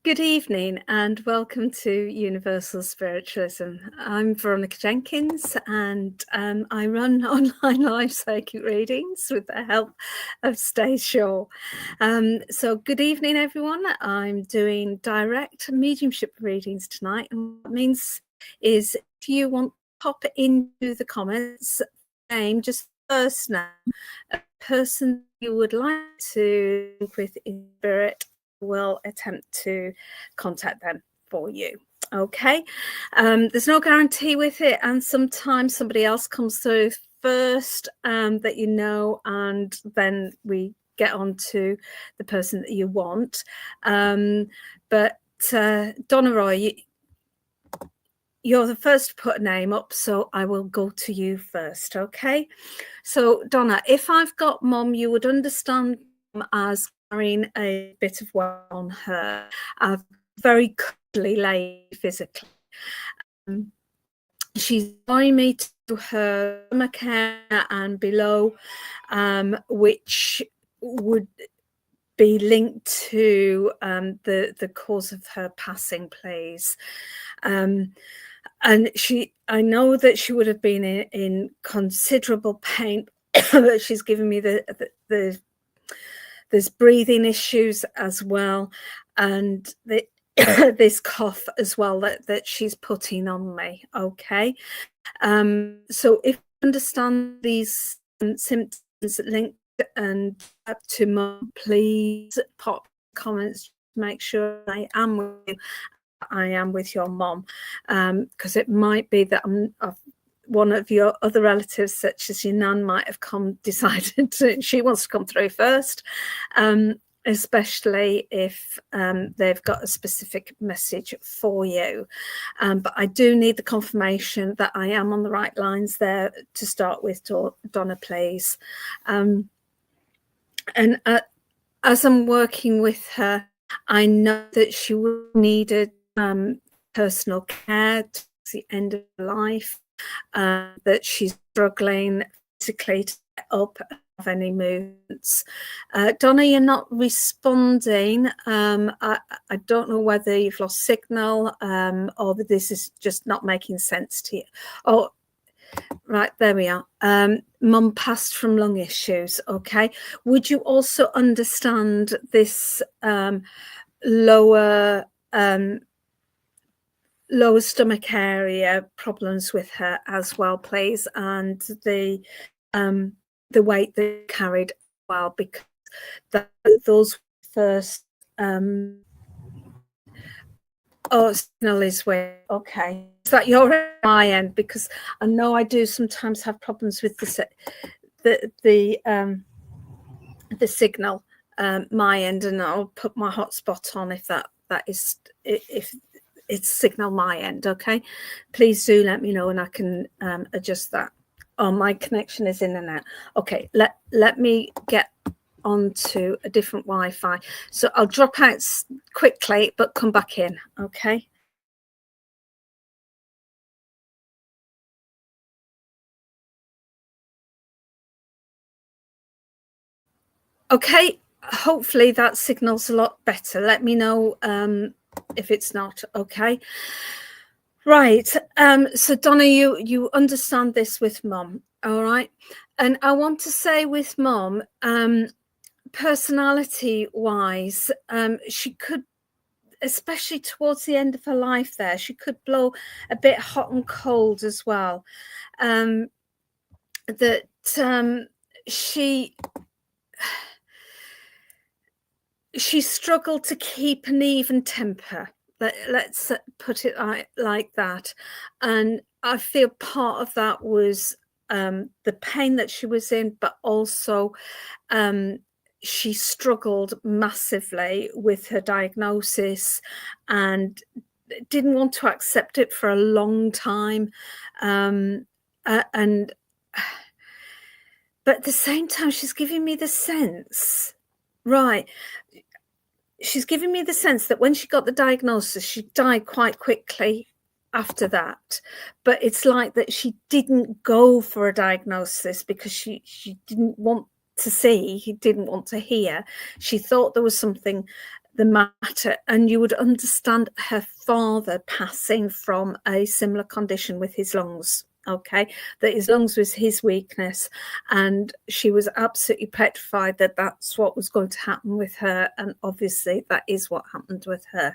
Good evening and welcome to Universal Spiritualism. I'm Veronica Jenkins and I run online live psychic readings with the help of Stay Shaw. So good evening everyone. I'm doing direct mediumship readings tonight, and what that means is if you want to pop into the comments, name just first name, a person you would like to link with in spirit, will attempt to contact them for you. Okay, there's no guarantee with it, and sometimes somebody else comes through first that you know, and then we get on to the person that you want. But Donna Roy, you're the first to put a name up, so I will go to you first. Okay, so Donna, if I've got Mom, you would understand as carrying a bit of weight on her, very cuddly lady physically. She's drawing me to her stomach area and below, which would be linked to the cause of her passing, please. And I know that she would have been in considerable pain, but she's given me there's breathing issues as well, and this cough as well that she's putting on me. Okay, so if you understand these symptoms linked and up to Mum, please pop comments. Make sure I am with you. I am with your mom, because it might be that one of your other relatives, such as your nan, might have decided she wants to come through first, especially if they've got a specific message for you. But I do need the confirmation that I am on the right lines there to start with, Donna, please. And as I'm working with her, I know that she needed personal care to the end of her life, that she's struggling physically to get up and have any movements. Donna, you're not responding. I don't know whether you've lost signal or that this is just not making sense to you. Oh, right, there we are. Mum passed from lung issues. Okay. Would you also understand this lower stomach area problems with her as well, please, and the weight they carried as well, because those first signal is where, okay, is that your at my end? Because I know I do sometimes have problems with the signal my end, and I'll put my hotspot on if that is, if it's signal my end. Okay, please do let me know and I can adjust that. Oh, my connection is in and out. Okay, let me get onto a different Wi-Fi, so I'll drop out quickly but come back in. Okay. Okay, hopefully that signal's a lot better. Let me know if it's not. Okay, right. So Donna, you understand this with Mum, all right? And I want to say with Mum, personality wise, she could, especially towards the end of her life there, she could blow a bit hot and cold as well. That she struggled to keep an even temper. Let's put it like that. And I feel part of that was the pain that she was in, but also she struggled massively with her diagnosis and didn't want to accept it for a long time. But at the same time, she's giving me the sense, right, she's giving me the sense that when she got the diagnosis, she died quite quickly after that. But it's like that she didn't go for a diagnosis because she didn't want to see, he didn't want to hear. She thought there was something the matter, and you would understand her father passing from a similar condition with his lungs. Okay, that his lungs was his weakness, and she was absolutely petrified that that's what was going to happen with her, and obviously that is what happened with her.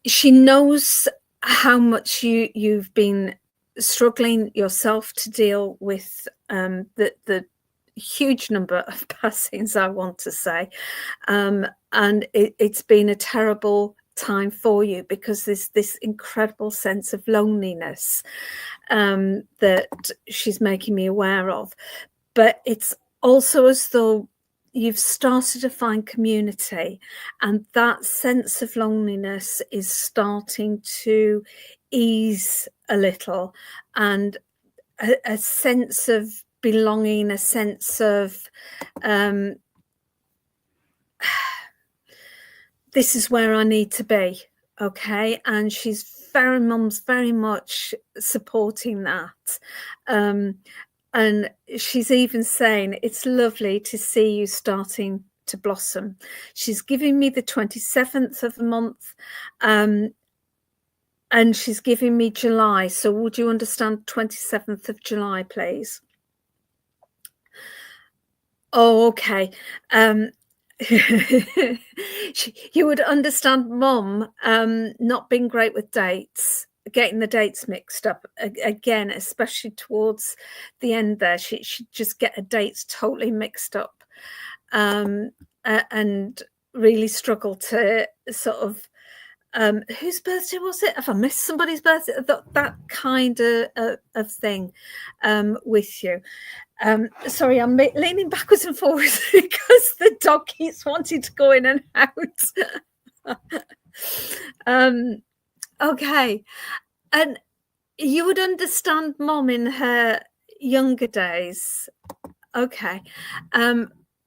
She knows how much you've been struggling yourself to deal with the huge number of passings, I want to say, and it's been a terrible time for you, because there's this incredible sense of loneliness that she's making me aware of. But it's also as though you've started to find community, and that sense of loneliness is starting to ease a little, and a sense of belonging, a sense of this is where I need to be. Okay, and mum's very much supporting that, and she's even saying it's lovely to see you starting to blossom. She's giving me the 27th of the month, and she's giving me July. So would you understand 27th of July, please? Oh, okay. You would understand Mum not being great with dates, getting the dates mixed up again, especially towards the end there. She'd just get her dates totally mixed up, and really struggle to sort of whose birthday was it? Have I missed somebody's birthday? That kind of thing with you. Sorry, I'm leaning backwards and forwards because the dog keeps wanting to go in and out. Okay, and you would understand Mum in her younger days. Okay,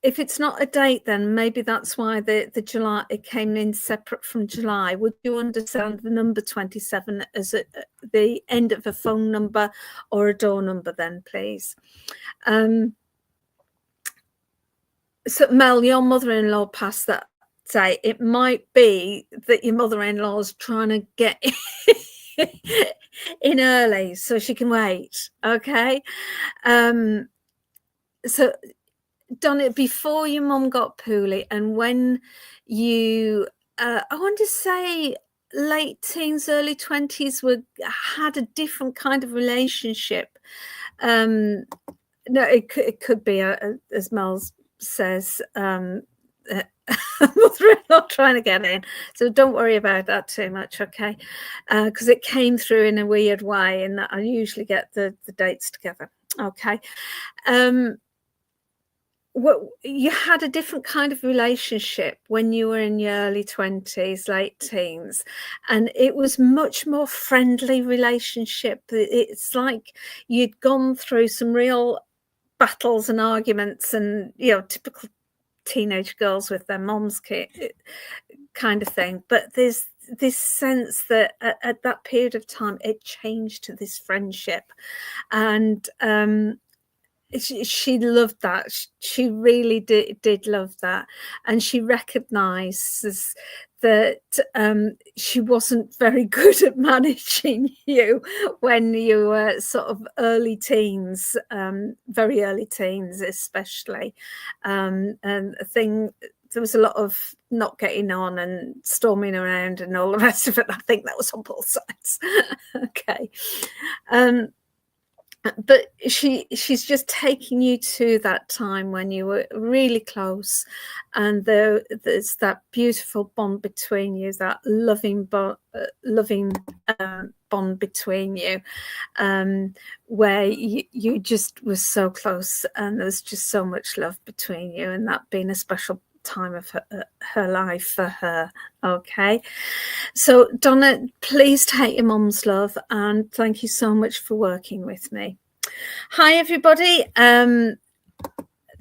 if it's not a date, then maybe that's why the July, it came in separate from July. Would you understand the number 27 as the end of a phone number or a door number then, please? So Mel, your mother-in-law passed that day. It might be that your mother-in-law is trying to get in early so she can wait. Okay, so done it before your mum got poorly, and when you I want to say late teens, early 20s, had a different kind of relationship. No, it could be as Mel says, mother-in-law trying to get in, so don't worry about that too much, okay? Because it came through in a weird way, and that I usually get the dates together. Okay. You had a different kind of relationship when you were in your early 20s, late teens, and it was much more friendly relationship. It's like you'd gone through some real battles and arguments, and typical teenage girls with their mom's kind of thing. But there's this sense that at that period of time it changed to this friendship, and she loved that. She really did love that, and she recognizes that she wasn't very good at managing you when you were sort of early teens, very early teens especially, and there was a lot of not getting on and storming around and all the rest of it. I think that was on both sides. Okay. But she's just taking you to that time when you were really close, and there's that beautiful bond between you, that loving bond between you, where you just were so close, and there was just so much love between you, and that being a special time of her life for her. Okay, so Donna, please take your mum's love, and thank you so much for working with me. Hi everybody,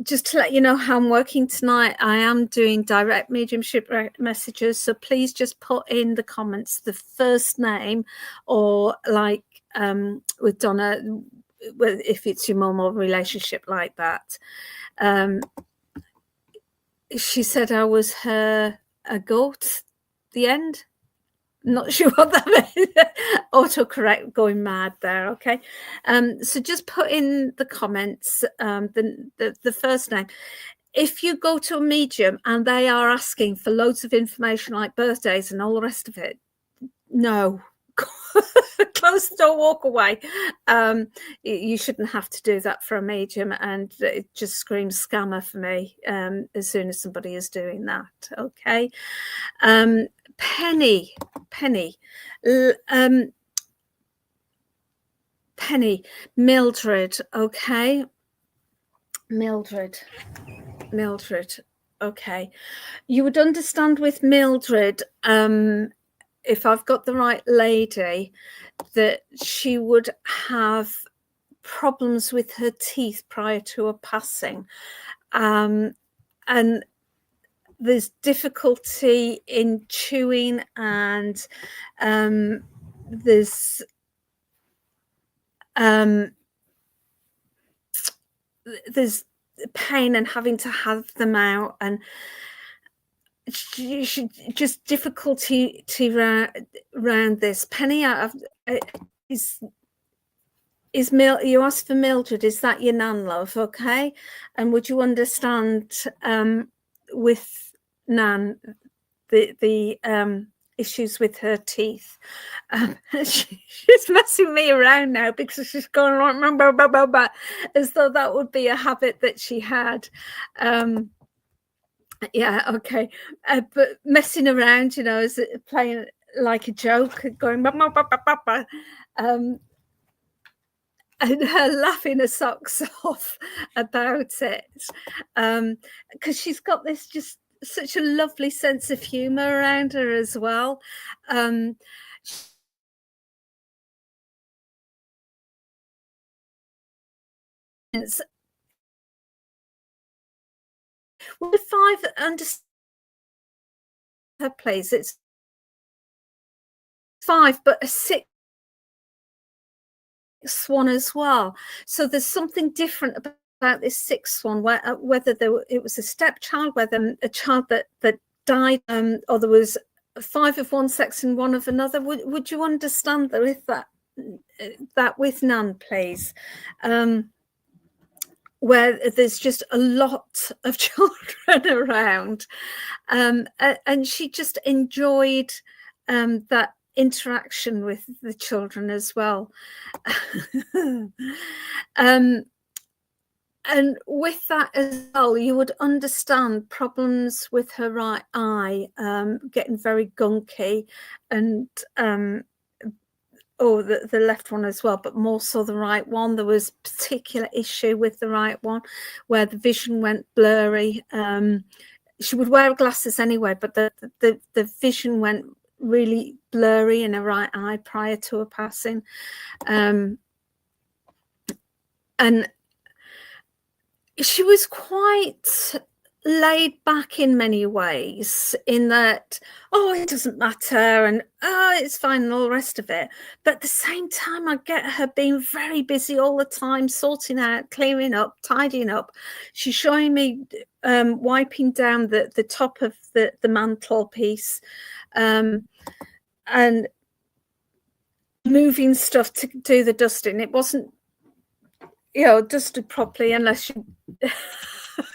just to let you know how I'm working tonight, I am doing direct mediumship messages, so please just put in the comments the first name, or like with Donna, if it's your mum or relationship like that. she said I was a goat. The end. Not sure what that means. Autocorrect going mad there. Okay, so just put in the comments the first name. If you go to a medium and they are asking for loads of information like birthdays and all the rest of it, no. Close the door, walk away. You shouldn't have to do that for a medium, and it just screams scammer for me as soon as somebody is doing that. Okay. Penny, Mildred. Okay, Mildred. Okay, you would understand with Mildred, if I've got the right lady, that she would have problems with her teeth prior to her passing, and there's difficulty in chewing, and there's pain and having to have them out, and just difficulty around this. Penny, you asked for Mildred, is that your nan, love? Okay, and would you understand with Nan the issues with her teeth? She's messing me around now because she's going like as though that would be a habit that she had. Yeah, okay, but messing around, you know, is playing like a joke, going and her laughing her socks off about it, because she's got this just such a lovely sense of humor around her as well. Well, the 5 under her place, it's 5, but a 6 one as well. So there's something different about this 6th one, whether it was a stepchild, whether a child that died, or there was 5 of one sex and 1 of another. Would you understand that with that with Nan, please? Where there's just a lot of children around, and she just enjoyed that interaction with the children as well. And with that as well, you would understand problems with her right eye, getting very gunky, and the left one as well, but more so the right one. There was particular issue with the right one where the vision went blurry. She would wear glasses anyway, but the vision went really blurry in her right eye prior to her passing. And she was quite laid back in many ways, in that, it doesn't matter, and it's fine, and all the rest of it. But at the same time, I get her being very busy all the time, sorting out, clearing up, tidying up. She's showing me wiping down the top of the mantelpiece, and moving stuff to do the dusting. It wasn't, dusted properly unless you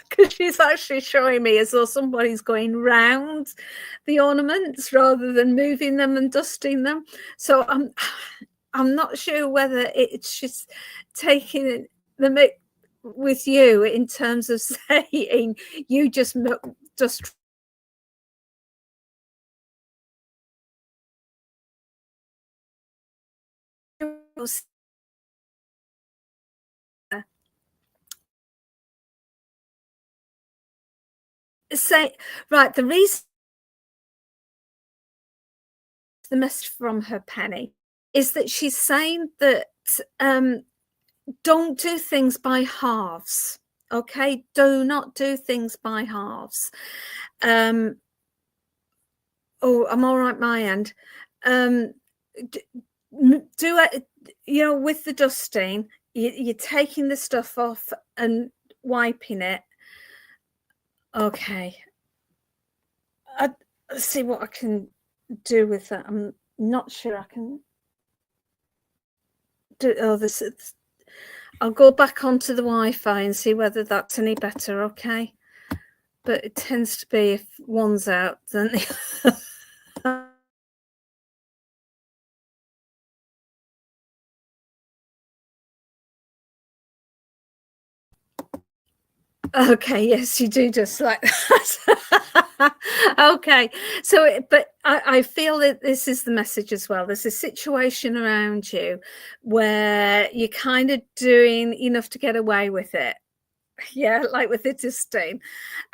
because she's actually showing me as though somebody's going round the ornaments rather than moving them and dusting them. So I'm not sure whether it's just taking the mix with you in terms of saying you just say, right, the reason the message from her, Penny, is that she's saying that don't do things by halves. Okay, do not do things by halves. I'm all right, my end. Do it, with the dusting, you're taking the stuff off and wiping it. Okay, Let's see what I can do with that. I'm not sure I can do. Oh, this. I'll go back onto the Wi-Fi and see whether that's any better. Okay, but it tends to be if one's out, then. Okay, yes, you do just like that. Okay, so, but I feel that this is the message as well. There's a situation around you where you're kind of doing enough to get away with it. Yeah, like with the Justine.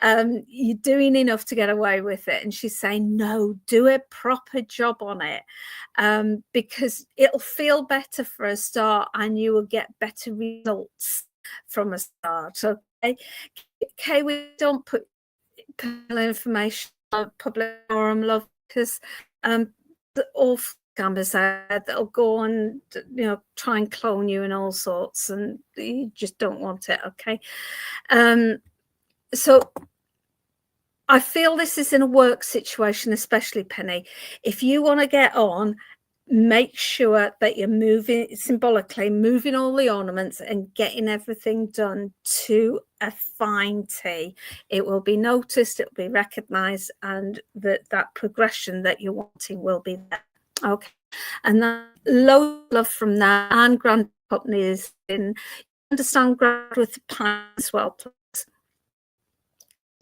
You're doing enough to get away with it. And she's saying, no, do a proper job on it. Because it'll feel better for a start and you will get better results from a start. Okay. Okay, we don't put information on public forum, love, because the awful scammers out that'll go and try and clone you and all sorts, and you just don't want it. Okay, so I feel this is in a work situation, especially Penny. If you want to get on, make sure that you're moving symbolically, moving all the ornaments and getting everything done to a fine T. It will be noticed, it will be recognized, and that progression that you're wanting will be there. Okay. And that low love from that, and Grand Company is in. Understand Grand with the pine as well, please.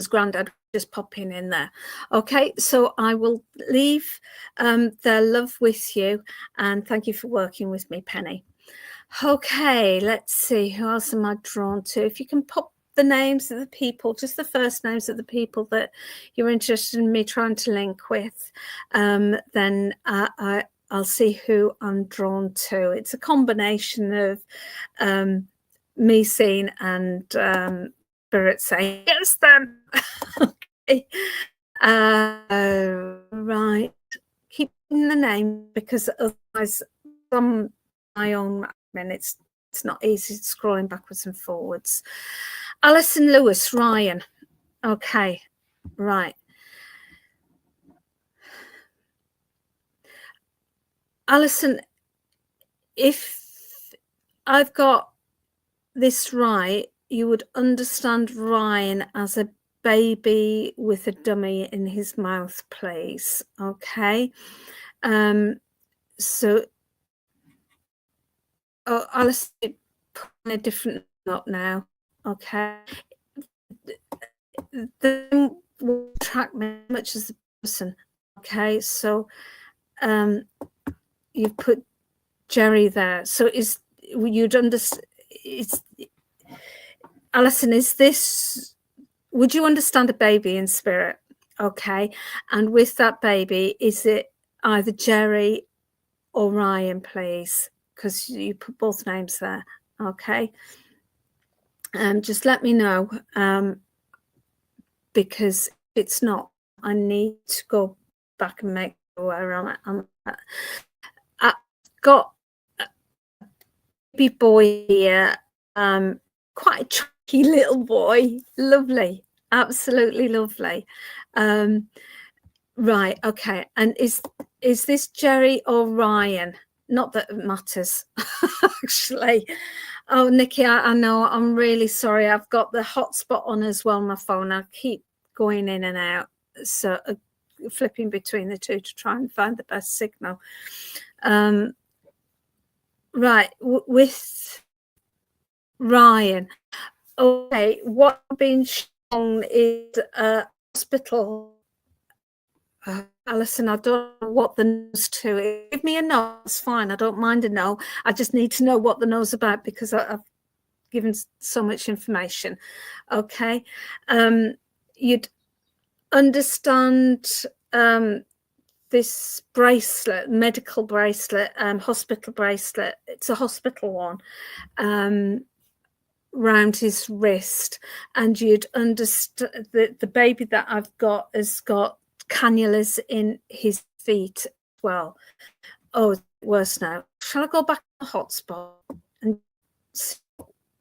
Grandad just popping in there. Okay, so I will leave their love with you, and thank you for working with me, Penny. Okay, let's see, who else am I drawn to? If you can pop the names of the people, just the first names of the people that you're interested in me trying to link with, then I'll see who I'm drawn to. It's a combination of me seeing and Spirit saying, yes, then. Okay. Right. Keeping the name, because otherwise, on my own, it's not easy scrolling backwards and forwards. Alison Lewis, Ryan. Okay, right. Alison, if I've got this right, you would understand Ryan as a baby with a dummy in his mouth, please. Okay. So, Alice, put in a different note now. Okay. Then will attract me as much as the person. Okay. So, you've put Jerry there. So you'd understand, Alison, would you understand a baby in spirit? Okay. And with that baby, is it either Jerry or Ryan, please? Because you put both names there. Okay. Just let me know, because if it's not, I need to go back and make sure where I'm at. I've got a baby boy here, quite a chunky little boy, lovely, absolutely lovely. Right, okay. And is this Jerry or Ryan? Not that it matters, actually. Oh, Nikki, I know. I'm really sorry. I've got the hotspot on as well on my phone. I keep going in and out, so flipping between the two to try and find the best signal. Right, with Ryan. Okay, what I've been shown is a hospital. Alison, I don't know what the no's to. Give me a no, it's fine. I don't mind a no. I just need to know what the no's about, because I've given so much information. Okay. You'd understand this bracelet, medical bracelet, hospital bracelet. It's a hospital one, round his wrist, and you'd understand the baby that I've got has got cannulas in his feet as well. Oh, it's worse now. Shall I go back to the hotspot and see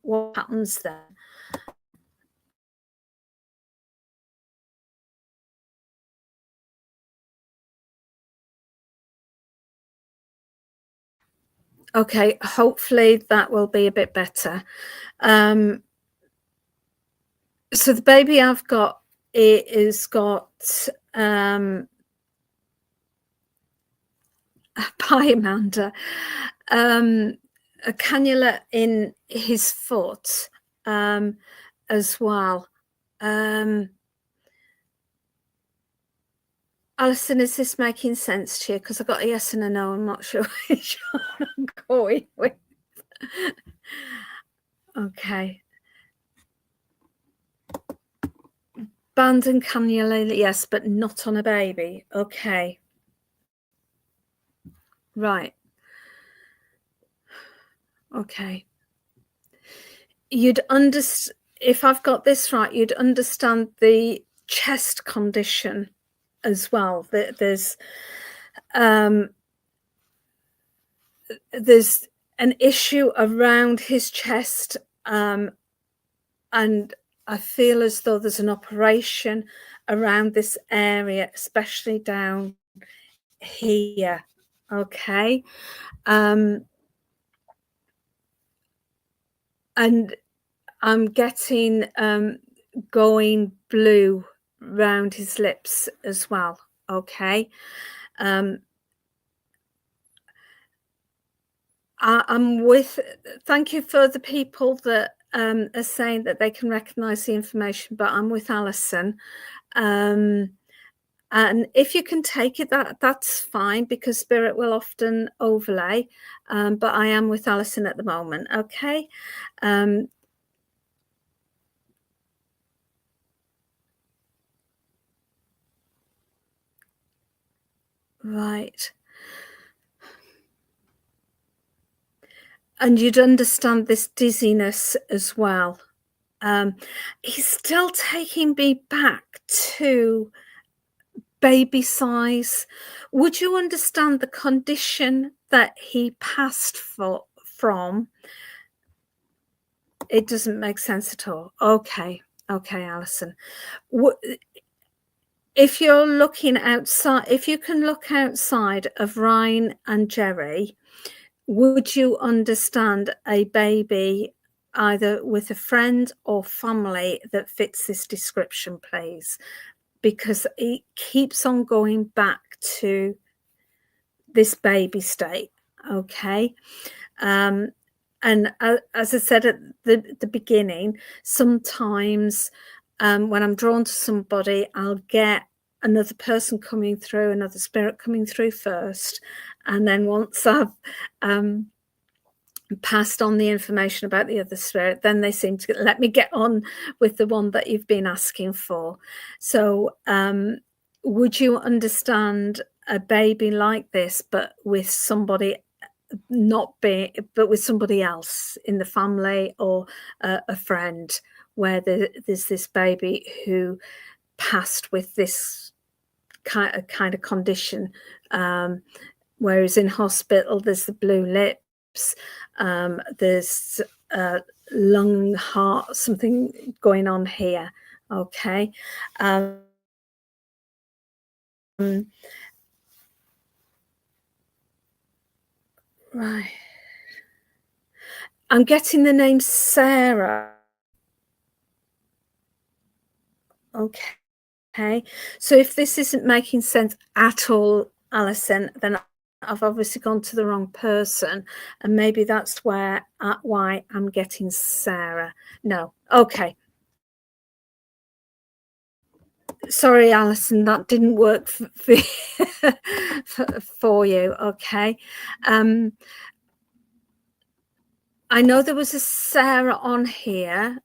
what happens there? Okay, hopefully that will be a bit better. So the baby I've got, it has got Hi, Amanda. A cannula in his foot as well. Alison, is this making sense to you? Because I got a yes and a no. I'm not sure which one I'm going with. Okay. Band and cannula, yes, but not on a baby. Okay. Right. Okay. You'd understand, if I've got this right, you'd understand the chest condition as well. There's an issue around his chest, and I feel as though there's an operation around this area, especially down here. Okay. And I'm getting going blue round his lips as well. Okay. I'm with, thank you for the people that are saying that they can recognize the information, but I'm with Alison. And if you can take it, that's fine, because spirit will often overlay. But I am with Alison at the moment. Okay. Right. And you'd understand this dizziness as well. He's still taking me back to baby size. Would you understand the condition that he passed from? It doesn't make sense at all. Okay, Alison. If you're looking outside, if you can look outside of Ryan and Jerry, would you understand a baby either with a friend or family that fits this description, please? Because it keeps on going back to this baby state. Okay. And as I said at the beginning, sometimes when I'm drawn to somebody, I'll get another person coming through, another spirit coming through first. And then once I've passed on the information about the other spirit, then they seem to let me get on with the one that you've been asking for. So would you understand a baby like this, but with somebody but with somebody else in the family, or a friend, where there's this baby who passed with this kind of condition, whereas in hospital there's the blue lips, there's lung, heart, something going on here. Okay. Right. I'm getting the name Sarah. Okay. So if this isn't making sense at all, Alison, then I've obviously gone to the wrong person, and maybe that's why I'm getting Sarah. No. Okay. Sorry, Alison, that didn't work for you. Okay. I know there was a Sarah on here,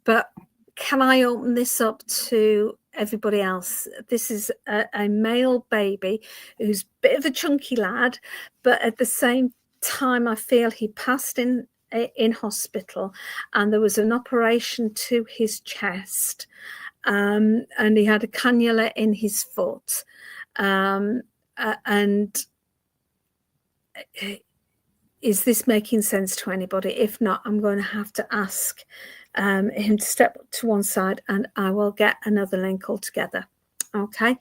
but can I open this up to everybody else? This is a male baby who's a bit of a chunky lad, but at the same time, I feel he passed in hospital, and there was an operation to his chest, and he had a cannula in his foot, and is this making sense to anybody? If not, I'm going to have to ask him to step to one side, and I will get another link altogether. Okay.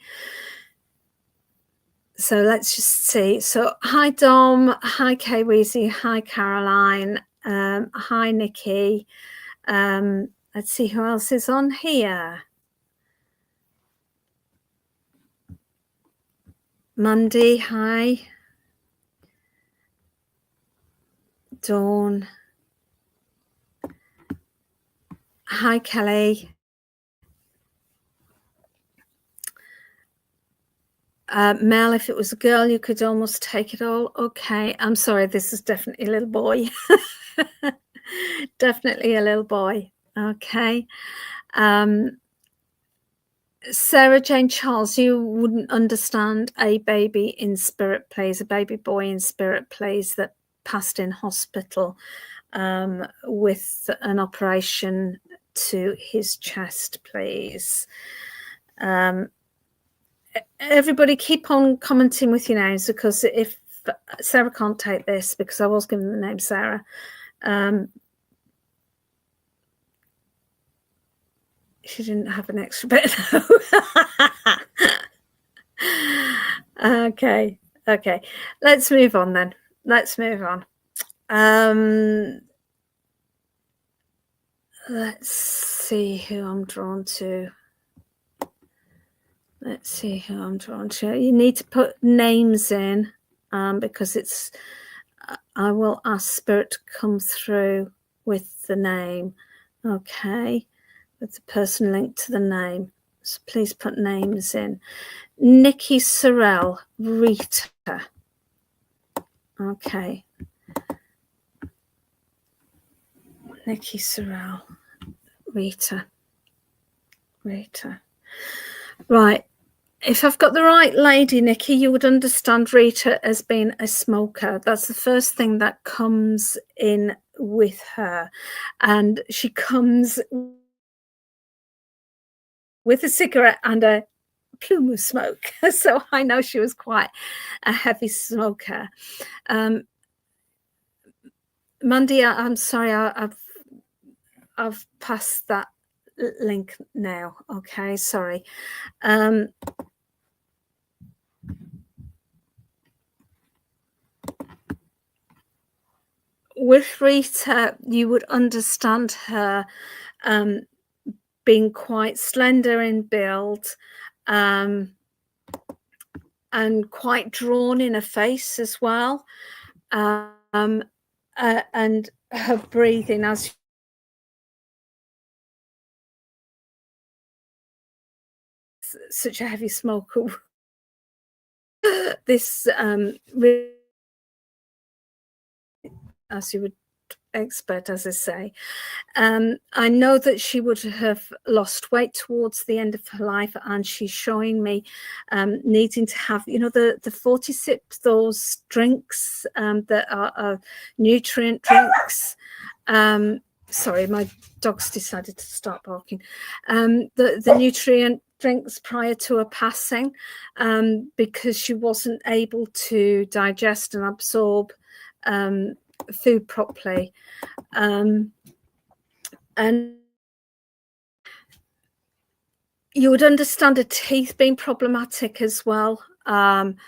So let's just see. So hi Dom, hi Kay Weezy, hi Caroline, hi Nikki. Let's see who else is on here. Mandy, hi. Dawn. Hi Kelly. Mel, if it was a girl, you could almost take it all. Okay, I'm sorry, this is definitely a little boy. Definitely a little boy. Okay. Sarah Jane Charles, you wouldn't understand a baby in spirit, please, a baby boy in spirit, please, that passed in hospital with an operation to his chest, please. Everybody keep on commenting with your names, because if Sarah can't take this, because I was given the name Sarah, she didn't have an extra bit. Okay, let's move on then. Let's move on. Let's see who I'm drawn to. Let's see who I'm drawn to. You need to put names in, because it's, I will ask Spirit to come through with the name. Okay, with the person linked to the name. So please put names in. Nikki Sorrell, Rita. Okay. Nikki Sorrell, Rita. Right. If I've got the right lady, Nikki, you would understand Rita as being a smoker. That's the first thing that comes in with her. And she comes with a cigarette and a plume of smoke. So I know she was quite a heavy smoker. Mandy, I'm sorry, I've passed that link now. Okay, sorry. With Rita, you would understand her being quite slender in build, and quite drawn in her face as well, and her breathing, as such a heavy smoker. This as you would expect, as I say. I know that she would have lost weight towards the end of her life, and she's showing me needing to have, you know, the 40 sip, those drinks that are nutrient drinks. Sorry, my dog's decided to start barking. The nutrient drinks prior to her passing, because she wasn't able to digest and absorb food properly, and you would understand her teeth being problematic as well, and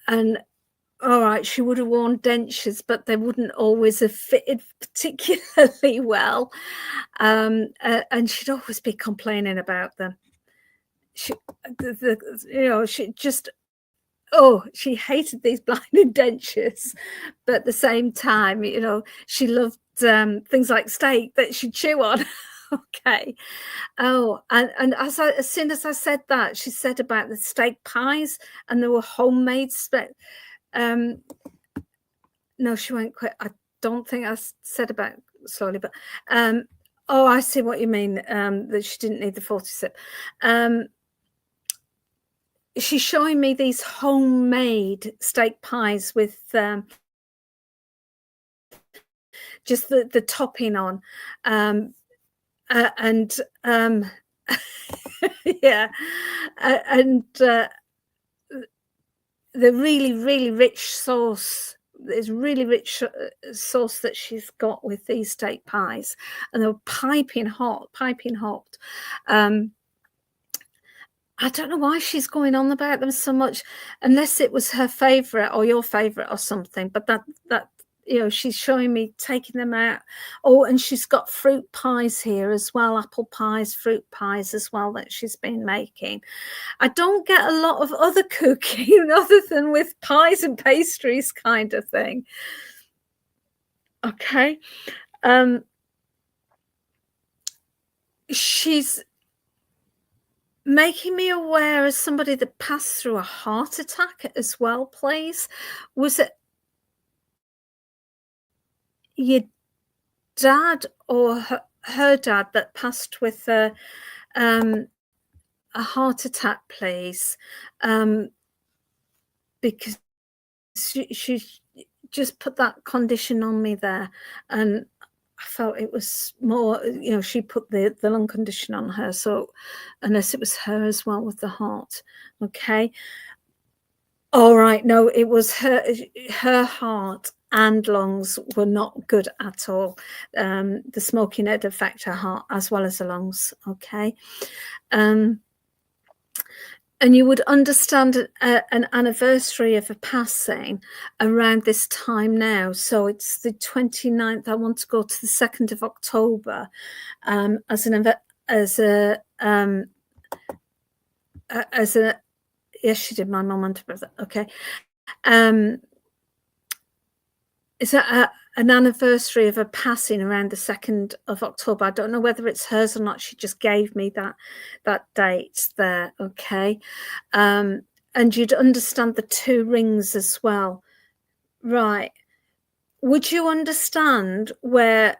all right, she would have worn dentures, but they wouldn't always have fitted particularly well, and she'd always be complaining about them. She just, she hated these blinding dentures, but at the same time, you know, she loved things like steak that she'd chew on. Okay. Oh, and as soon as I said that, she said about the steak pies, and they were homemade. No, she won't quit. I don't think I said about slowly, but oh, I see what you mean. That she didn't need the 40 sip. She's showing me these homemade steak pies with just the topping on, and yeah, and the really, really rich sauce. There's really rich sauce that she's got with these steak pies, and they're piping hot. I don't know why she's going on about them so much, unless it was her favourite or your favourite or something. But that you know, she's showing me taking them out. Oh, and she's got fruit pies here as well, apple pies, fruit pies as well that she's been making. I don't get a lot of other cooking other than with pies and pastries kind of thing. Okay. She's making me aware as somebody that passed through a heart attack as well, please. Was it your dad or her dad that passed with a heart attack, please? Because she just put that condition on me there, and I felt it was more, you know, she put the lung condition on her, so unless it was her as well with the heart. Okay. All right. No, it was her heart and lungs were not good at all. The smoking had affected her heart as well as the lungs. Okay. And you would understand an anniversary of a passing around this time now. So it's the 29th. I want to go to the 2nd of October as a yes, she did. My mum and brother. Okay. It's an anniversary of a passing around the 2nd of October. I don't know whether it's hers or not. She just gave me that date there. Okay. And you'd understand the 2 rings as well. Right. Would you understand where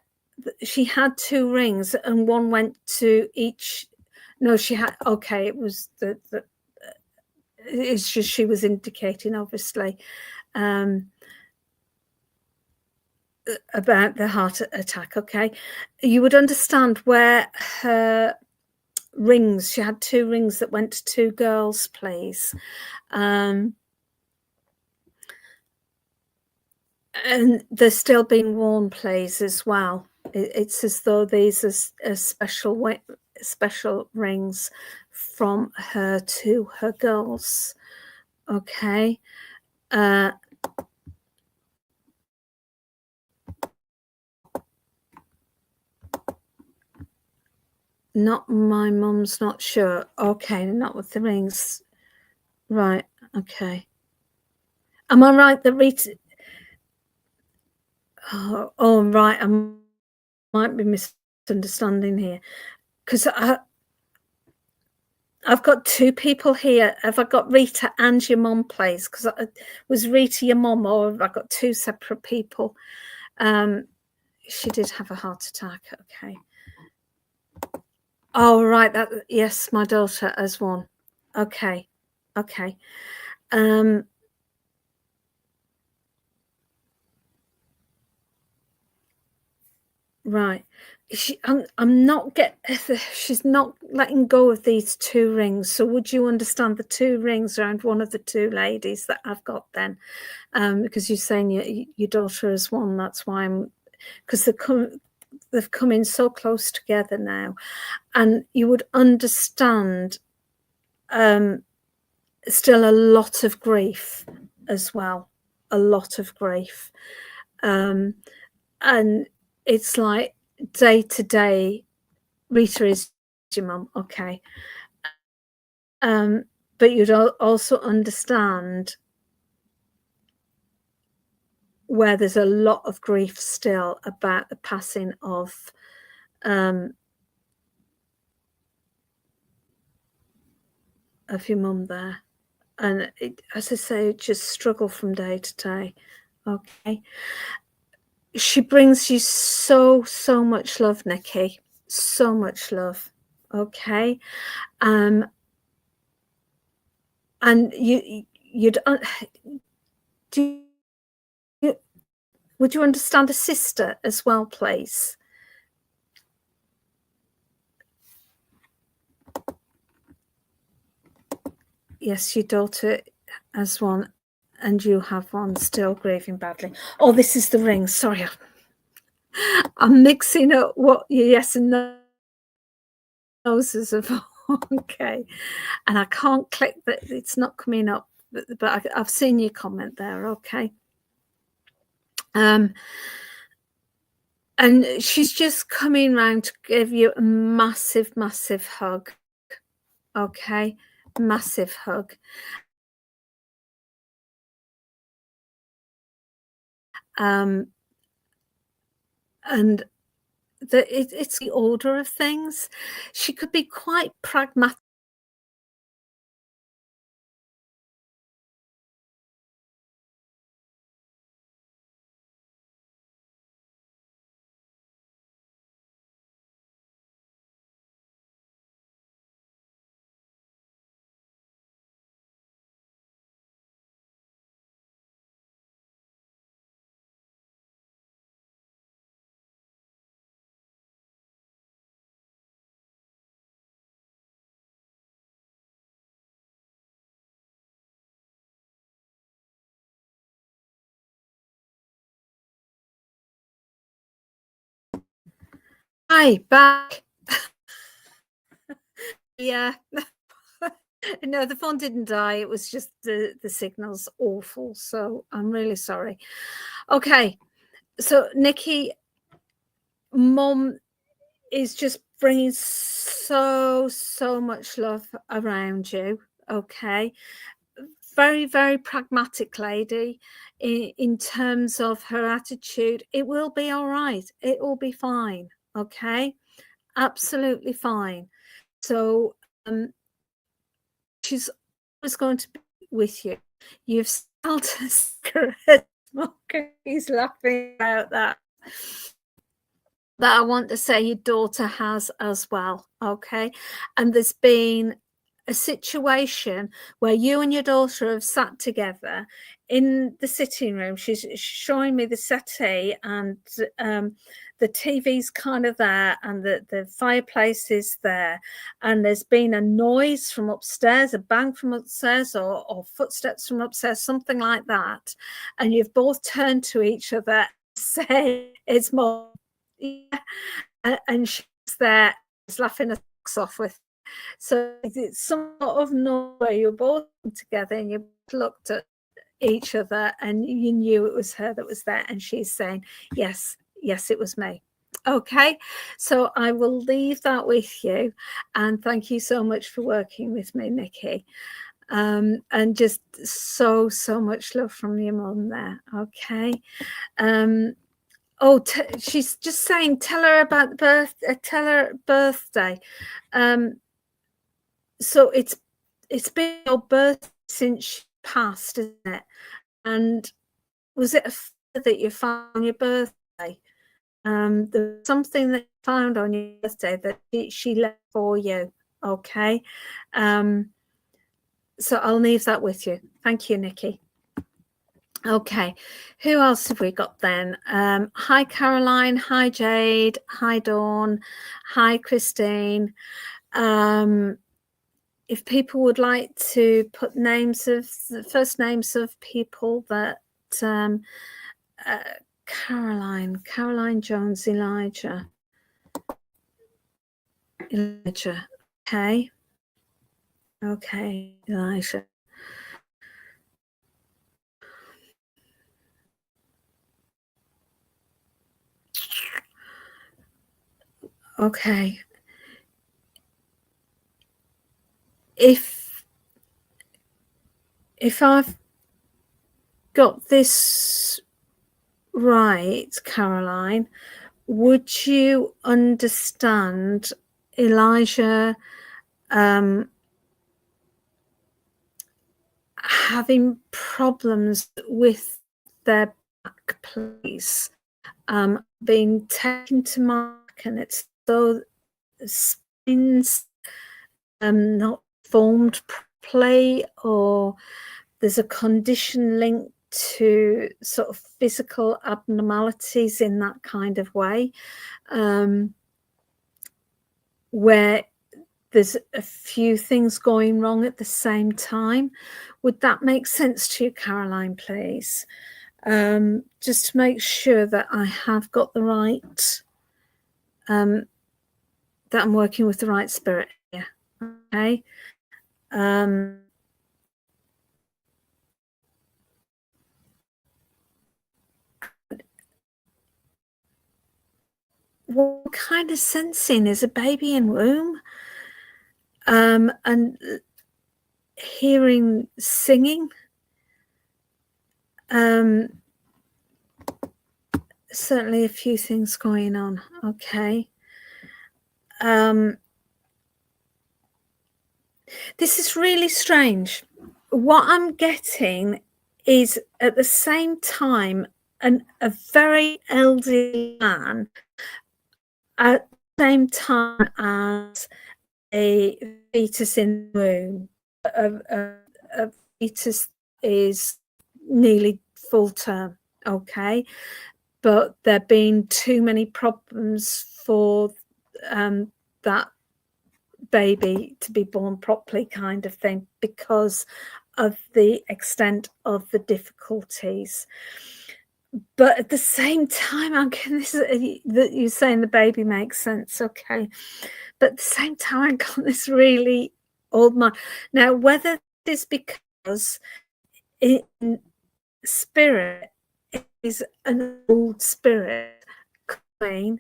she had 2 rings and one went to each? No, she had. Okay. It was it's just she was indicating, obviously, about the heart attack. Okay. You would understand where her rings, she had 2 rings that went to 2 girls, please. And they're still being worn, please, as well. It's as though these are special rings from her to her girls. Okay. Not my mum's not sure. Okay, not with the rings. Right, okay. Am I right that Rita... Oh, right, I might be misunderstanding here. Because I've got 2 people here. Have I got Rita and your mum, please? Because was Rita your mum, or have I got 2 separate people? She did have a heart attack. Okay. Oh, right. Yes, my daughter as one. Okay. Okay. Right. I'm not she's not letting go of these 2 rings. So would you understand the 2 rings around one of the 2 ladies that I've got then? Because you're saying your daughter is one. That's why because they've come in so close together now, and you would understand still a lot of grief as well, a lot of grief, and it's like day to day. Rita is your mum, okay, but you'd also understand where there's a lot of grief still about the passing of your mum there. And as I say, just struggle from day to day. Okay. She brings you so much love, Nikki. So much love. Okay. And would you understand a sister as well, please? Yes, your daughter has one, and you have one still grieving badly. Oh, this is the ring. Sorry, I'm mixing up what your yes and no's are for. Okay, and I can't click that, it's not coming up, but I've seen your comment there. Okay. And she's just coming round to give you a massive, massive hug. Okay, massive hug. And it's the order of things. She could be quite pragmatic. Hi, back. Yeah. No, the phone didn't die. It was just the signal's awful. So I'm really sorry. Okay. So Nikki, Mum is just bringing so much love around you. Okay. Very, very pragmatic lady in terms of her attitude. It will be all right. It will be fine. Okay. Absolutely fine. So she's always going to be with you. You've smelled a cigarette smoker. He's laughing about that. That I want to say your daughter has as well. Okay. And there's been a situation where you and your daughter have sat together in the sitting room. She's showing me the settee, and the TV's kind of there, and the fireplace is there, and there's been a noise from upstairs, a bang from upstairs, or footsteps from upstairs, something like that, and you've both turned to each other and say, "It's Mum." Yeah. And she's there, just laughing her socks off with. So it's some sort of noise where you're both together and you looked at each other and you knew it was her that was there, and she's saying, yes, it was me. Okay, so I will leave that with you, and thank you so much for working with me, Nikki. And just so much love from your mum there. Okay. Oh, she's just saying, tell her about tell her birthday. So it's been your birthday since she passed, isn't it? And was it a feather that you found on your birthday? There's something that you found on your birthday that she left for you. Okay. So I'll leave that with you. Thank you, Nikki. Okay, who else have we got then? Hi, Caroline. Hi, Jade. Hi, Dawn. Hi, Christine. If people would like to put names of the first names of people that Caroline Jones, Elijah. Okay. Okay, Elijah. Okay. If I've got this right, Caroline, would you understand Elijah having problems with their back, please? Being taken to mark, and it's so spines not formed properly, or there's a condition linked to sort of physical abnormalities in that kind of way, where there's a few things going wrong at the same time. Would that make sense to you, Caroline, please? Just to make sure that I have got the right, that I'm working with the right spirit here. Okay. What kind of sensing is a baby in womb? And hearing singing. Certainly a few things going on. Okay. This is really strange. What I'm getting is at the same time a very elderly man at the same time as a fetus in the womb. A fetus is nearly full term, okay? But there being too many problems for that baby to be born properly, kind of thing, because of the extent of the difficulties. But at the same time, I'm getting this that you're saying the baby makes sense, okay? But at the same time, I got this really old man. Now, whether this is because in spirit is an old spirit coming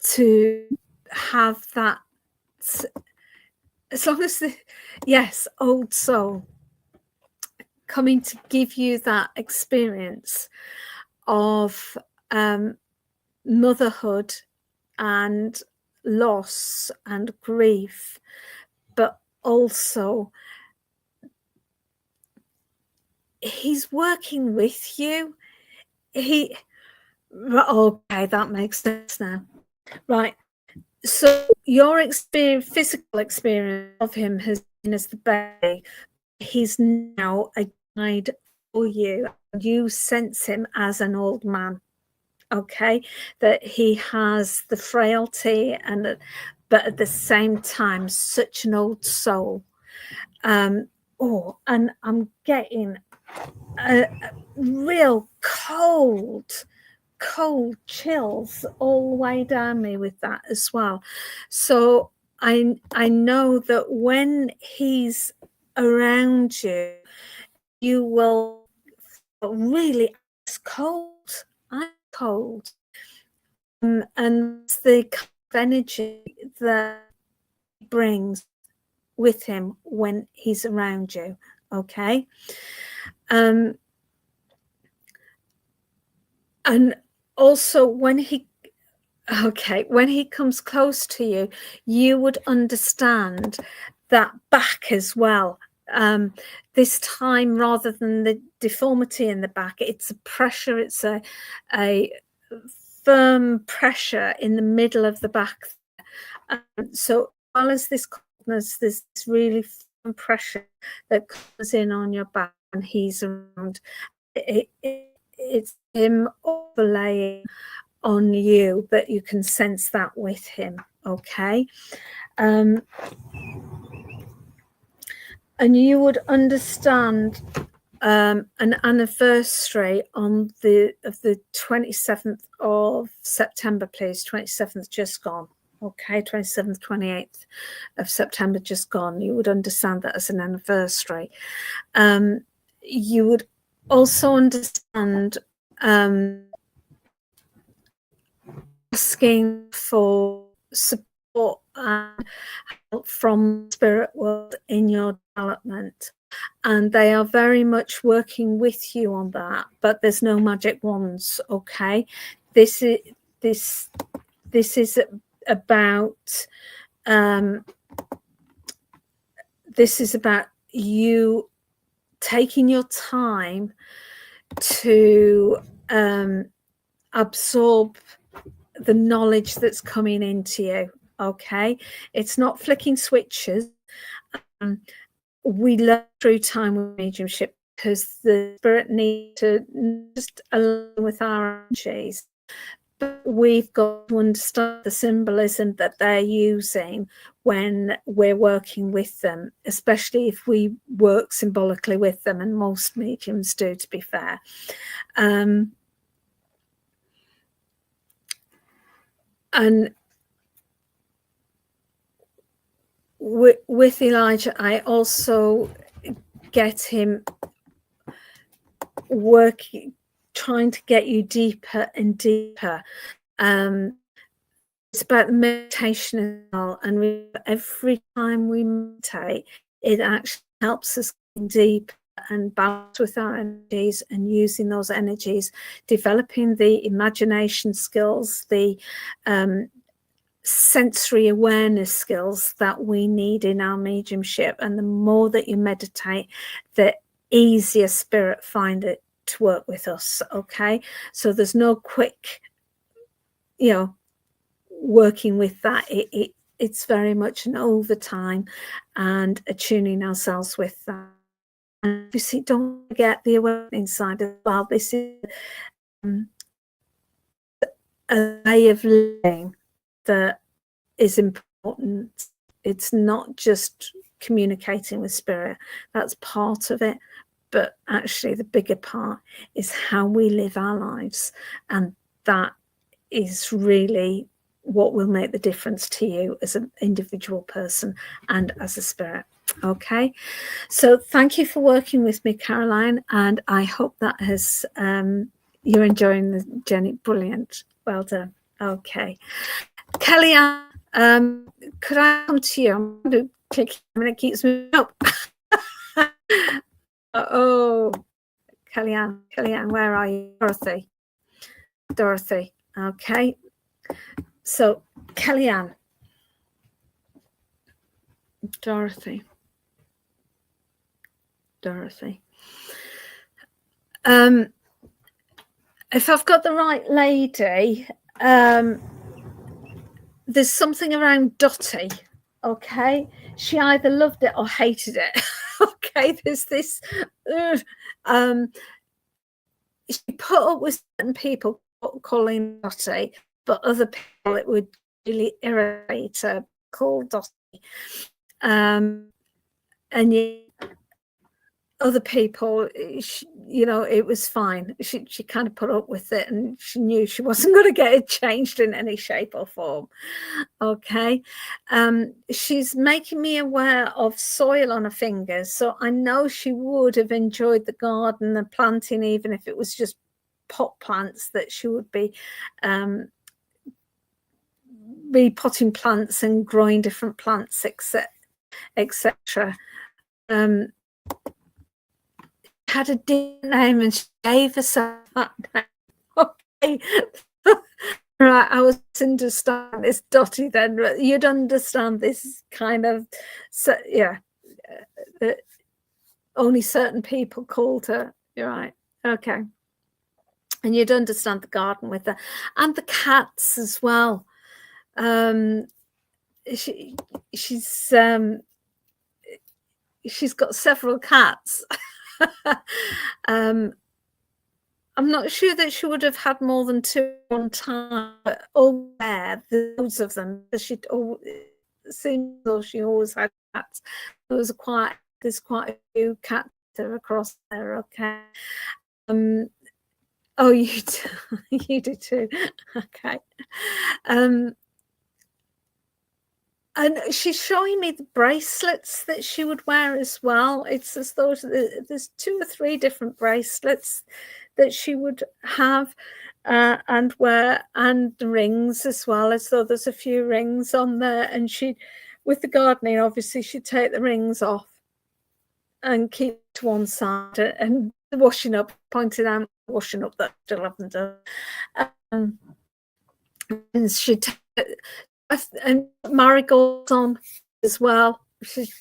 to have that, as long as yes, old soul coming to give you that experience of motherhood and loss and grief, but also he's working with you. Okay, that makes sense now. Right. So your physical experience of him has been as the baby. He's now a guide for you. You sense him as an old man. Okay, that he has the frailty but at the same time such an old soul. And I'm getting a real cold chills all the way down me with that as well. So I know that when he's around you, you will feel really cold. I'm cold. And the kind of energy that he brings with him when he's around you. Okay. And also when he comes close to you, you would understand that back as well. This time, rather than the deformity in the back, it's a pressure, it's a firm pressure in the middle of the back. So as well as this coldness, there's this really firm pressure that comes in on your back when he's around. It's him overlaying on you, but you can sense that with him. Okay. And you would understand an anniversary on the 27th of September, please. 27th just gone. Okay, 27th, 28th of September just gone. You would understand that as an anniversary. You would also understand asking for support and help from the spirit world in your development. And they are very much working with you on that, but there's no magic wands. Okay, this is about you taking your time to absorb the knowledge that's coming into you. Okay, it's not flicking switches. We learn through time with mediumship because the spirit needs to just align with our energies. But we've got to understand the symbolism that they're using when we're working with them, especially if we work symbolically with them, and most mediums do, to be fair. And with Elijah, I also get him working, trying to get you deeper and deeper. It's about meditation as well, and every time we meditate, it actually helps us get deep and balance with our energies, and using those energies, developing the imagination skills, the sensory awareness skills that we need in our mediumship. And the more that you meditate, the easier spirit find it to work with us. Okay, so there's no quick, working with that. It's very much an overtime and attuning ourselves with that. And obviously, don't forget the awareness side as well. This is a way of living that is important. It's not just communicating with spirit, that's part of it, but actually the bigger part is how we live our lives, and that is really what will make the difference to you as an individual person and as a spirit. Okay, so thank you for working with me, Caroline, and I hope that has you're enjoying the journey. Brilliant, well done. Okay, Kellyanne, could I come to you? I'm going to click, and it keeps moving up. Oh, Kellyanne, where are you? Dorothy. Okay, so Kellyanne, Dorothy. If I've got the right lady, there's something around Dottie. Okay, she either loved it or hated it. Okay, there's this. She put up with certain people calling Dottie, but other people it would really irritate her, call Dottie. And yet other people, it was fine. She kind of put up with it, and she knew she wasn't going to get it changed in any shape or form. Okay, she's making me aware of soil on her fingers, so I know she would have enjoyed the garden and planting, even if it was just pot plants, that she would be potting plants and growing different plants, etc. Had a different name and she gave herself that name. Okay. Right, I was understand this, Dottie, then you'd understand this kind of, only certain people called her. You're right. Okay. And you'd understand the garden with her, and the cats as well. She's got several cats. I'm not sure that she would have had more than 2 at one time, but loads of them. She seems though she always had cats. There's quite a few cats across there. Okay. Oh, you do. You do too. Okay. And she's showing me the bracelets that she would wear as well. It's as though there's 2 or 3 different bracelets that she would have and wear, and the rings as well, as though there's a few rings on there. And with the gardening, obviously, she'd take the rings off and keep to one side, and washing up, pointed out washing up that still haven't done. And she'd and marigolds on as well. She's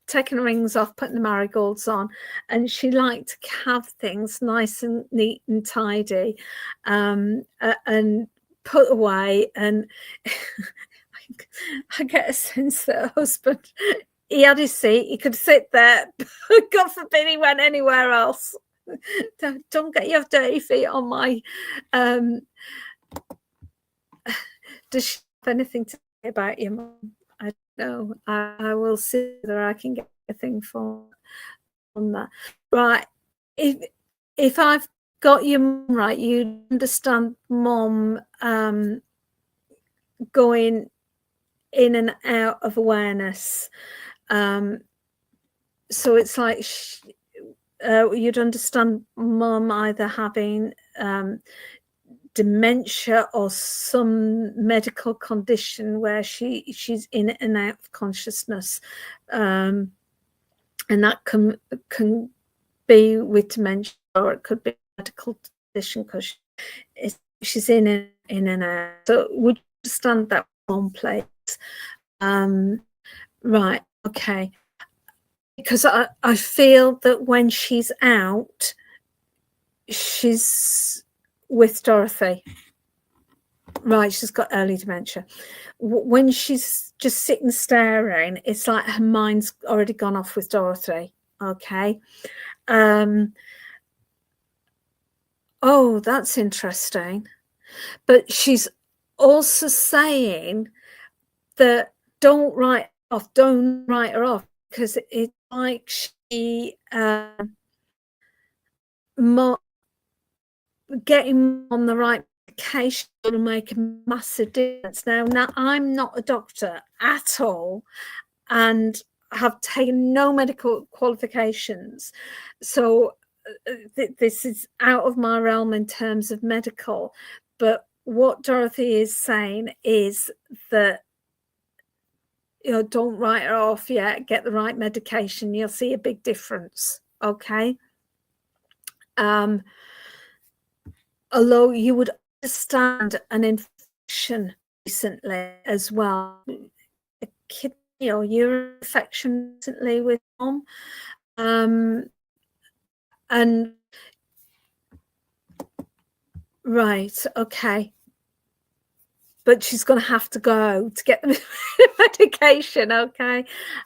taking the rings off, putting the marigolds on, and she liked to have things nice and neat and tidy, and put away. And I get a sense that her husband, he had his seat, he could sit there. God forbid he went anywhere else. Don't get your dirty feet on my. Does she have anything to say about your mum? I don't know. I will see whether I can get a thing on that. Right. If I've got your mum right, you understand mum going in and out of awareness. So it's like you'd understand mum either having dementia or some medical condition where she's in and out of consciousness, and that can be with dementia, or it could be a medical condition because she's in and out. So would you understand that one place? Right, okay. Because I feel that when she's out, she's with Dorothy. Right, she's got early dementia. When she's just sitting staring, it's like her mind's already gone off with Dorothy. Okay. Oh, that's interesting. But she's also saying that don't write her off, because it's like she getting on the right medication will make a massive difference. Now I'm not a doctor at all and have taken no medical qualifications, so this is out of my realm in terms of medical. But what Dorothy is saying is that, you know, don't write her off yet, get the right medication, you'll see a big difference. Okay. Although you would understand an infection recently as well, a kidney or urine infection recently with mom, and right, okay. But she's going to have to go to get the medication, okay?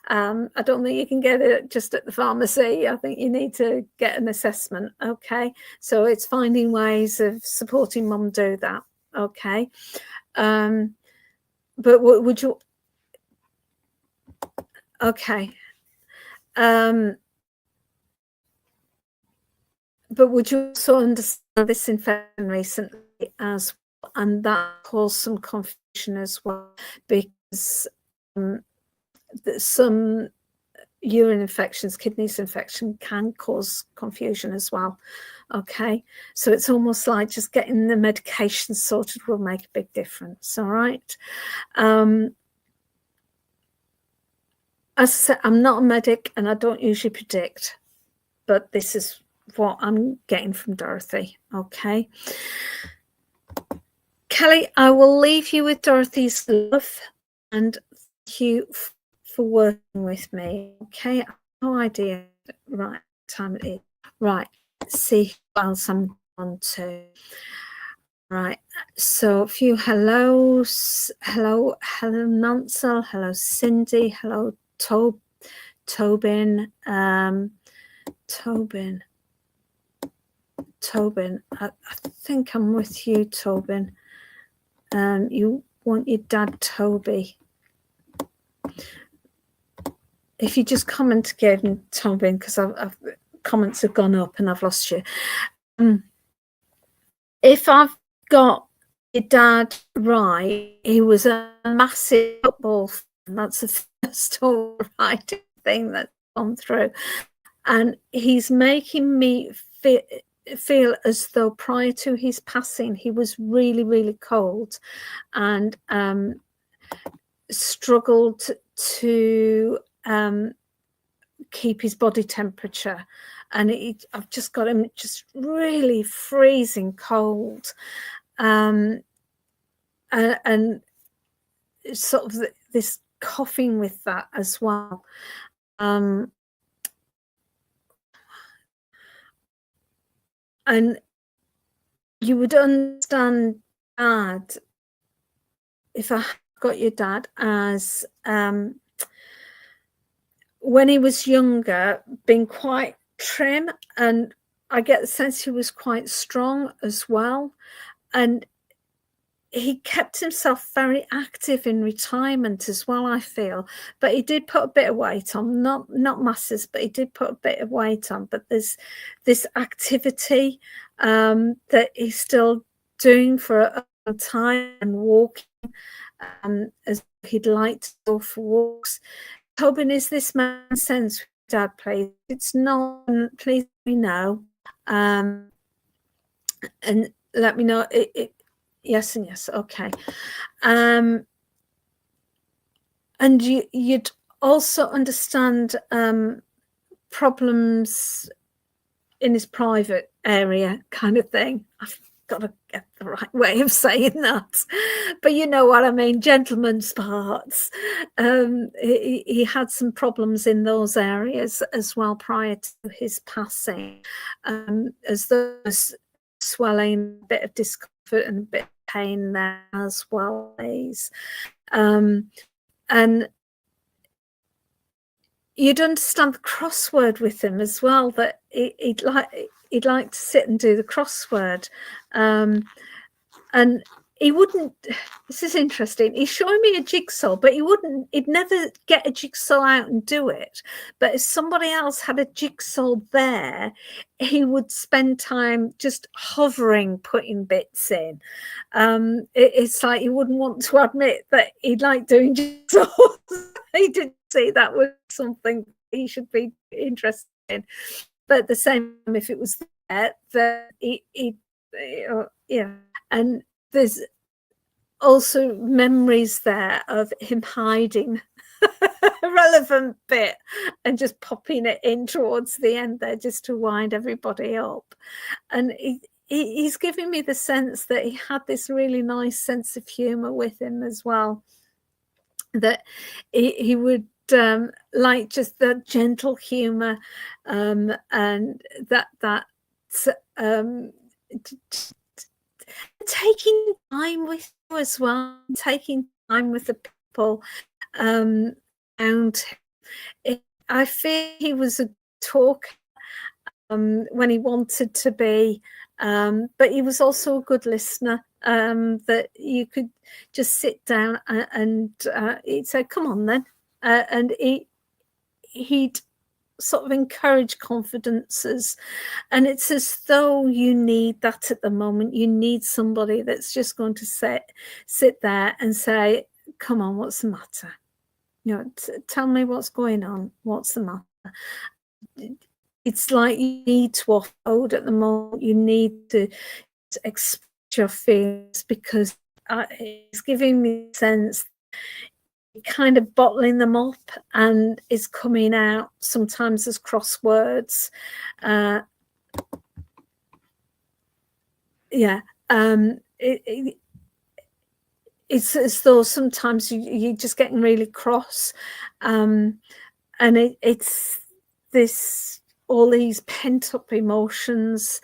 I don't think you can get it just at the pharmacy. I think you need to get an assessment, okay? So it's finding ways of supporting mum do that, okay? But would you... Okay. But would you also understand this infection recently as well? And that caused some confusion as well, because some urine infections, kidneys infection can cause confusion as well. Okay, so it's almost like just getting the medication sorted will make a big difference. All right. As I said, I'm not a medic and I don't usually predict, but this is what I'm getting from Dorothy. Okay. Kelly, I will leave you with Dorothy's love, and thank you for working with me. Okay, I have no idea right time it is. Right, let's see who else I'm on to. Right, so a few hellos. Hello Nansel, hello Cindy, hello Tobin. Tobin, I think I'm with you, Tobin. You want your dad, Toby. If you just comment again, Tobin, because I've comments have gone up and I've lost you. If I've got your dad right, he was a massive football fan. That's the first all right thing that's gone through. And he's making me feel as though prior to his passing, he was really, really cold and struggled to keep his body temperature. And I've just got him just really freezing cold. And sort of this coughing with that as well. And you would understand Dad, if I got your dad, as when he was younger, being quite trim, and I get the sense he was quite strong as well. And he kept himself very active in retirement as well, I feel. But he did put a bit of weight on, not masses, but he did put a bit of weight on. But there's this activity that he's still doing for a time, and walking as he'd like to go for walks. Tobin, is this making sense, Dad, please? It's not, please let me know. And let me know. Yes and yes, okay. And you'd also understand problems in his private area, kind of thing. I've got to get the right way of saying that, but you know what I mean, gentleman's parts. He had some problems in those areas as well prior to his passing, as there was swelling, a bit of discomfort and a bit of pain there as well. And you'd understand the crossword with him as well, that he'd like to sit and do the crossword. And he wouldn't, this is interesting, he's showing me a jigsaw, but he'd never get a jigsaw out and do it. But if somebody else had a jigsaw there, he would spend time just hovering, putting bits in. It's like he wouldn't want to admit that he'd like doing jigsaws. He didn't see that was something he should be interested in. But at the same time, if it was there, then yeah. And there's also memories there of him hiding a relevant bit and just popping it in towards the end there just to wind everybody up. And he's giving me the sense that he had this really nice sense of humor with him as well, that he would like just that gentle humor, and that taking time with you as well, taking time with the people and I feel he was a talker when he wanted to be, but he was also a good listener, that you could just sit down and he'd say, come on then, and he'd sort of encourage confidences. And it's as though you need that at the moment. You need somebody that's just going to sit there and say, come on, what's the matter? You know, tell me what's going on. What's the matter? It's like you need to offload at the moment. You need to express your feelings, because it's giving me a sense kind of bottling them up and is coming out sometimes as crosswords. It's as though sometimes you're just getting really cross, and it's this, all these pent-up emotions,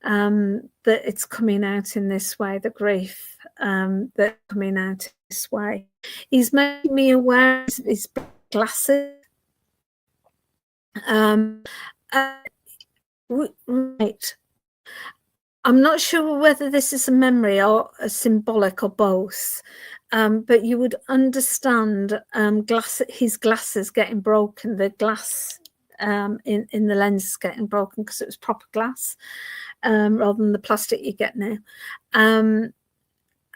that it's coming out in this way, the grief, that coming out this way. He's making me aware of his glasses. Right. I'm not sure whether this is a memory or a symbolic or both, but you would understand his glasses getting broken, the glass in the lens getting broken, because it was proper glass, rather than the plastic you get now.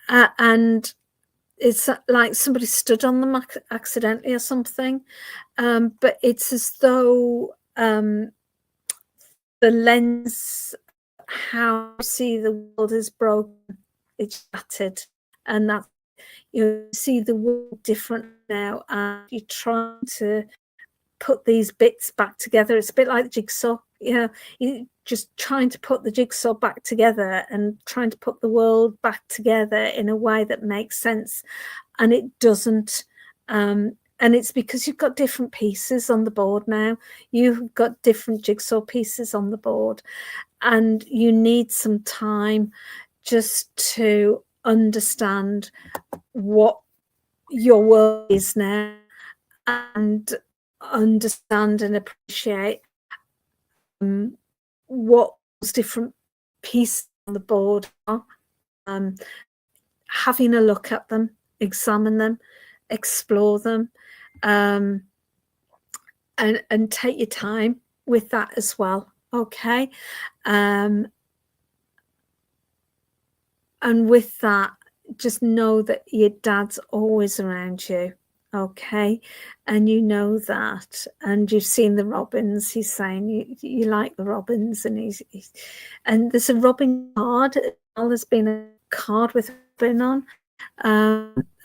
And it's like somebody stood on them accidentally or something, but it's as though the lens, how you see the world is broken, it's shattered, and that you see the world different now, and you're trying to put these bits back together. It's a bit like jigsaw, you're just trying to put the jigsaw back together and trying to put the world back together in a way that makes sense, and it doesn't. And it's because you've got different pieces on the board now. You've got different jigsaw pieces on the board, and you need some time just to understand what your world is now, and understand and appreciate what those different pieces on the board are, having a look at them, examine them, explore them, and take your time with that as well. Okay. And with that, just know that your dad's always around you. Okay, and you know that, and you've seen the robins. He's saying you like the robins, and he's and there's a robin card. There's been a card with a robin on,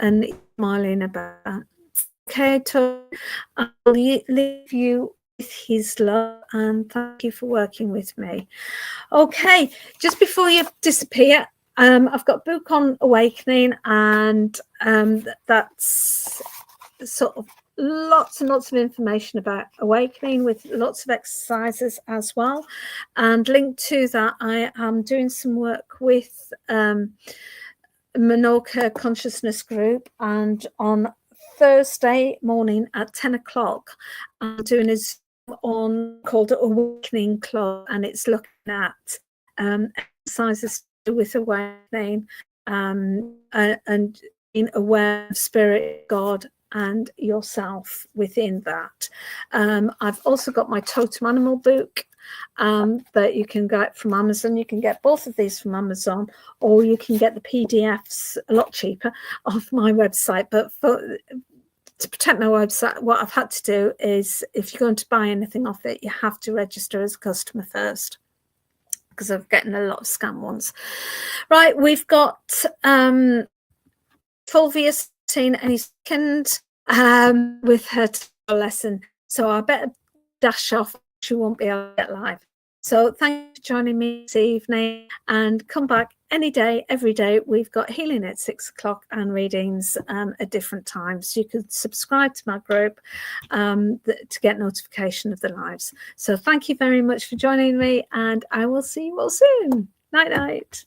and he's smiling about that. Okay, Tony, I'll leave you with his love, and thank you for working with me. Okay, just before you disappear, I've got a book on awakening, and that's sort of lots and lots of information about awakening with lots of exercises as well. And linked to that, I am doing some work with Menorca Consciousness Group, and on Thursday morning at 10 o'clock, I'm doing a Zoom on called Awakening Club, and it's looking at exercises with awakening and being aware of spirit, God, and yourself within that. I've also got my totem animal book that you can get from Amazon. You can get both of these from Amazon, or you can get the PDFs a lot cheaper off my website. But to protect my website, what I've had to do is, if you're going to buy anything off it, you have to register as a customer first, because I'm getting a lot of scam ones. Right, we've got Fulvia starting any second with her lesson, so I better dash off. She won't be able to get live. So thank you for joining me this evening, and come back any day, every day. We've got healing at 6 o'clock and readings at different times. You can subscribe to my group to get notification of the lives. So thank you very much for joining me, and I will see you all soon. Night, night.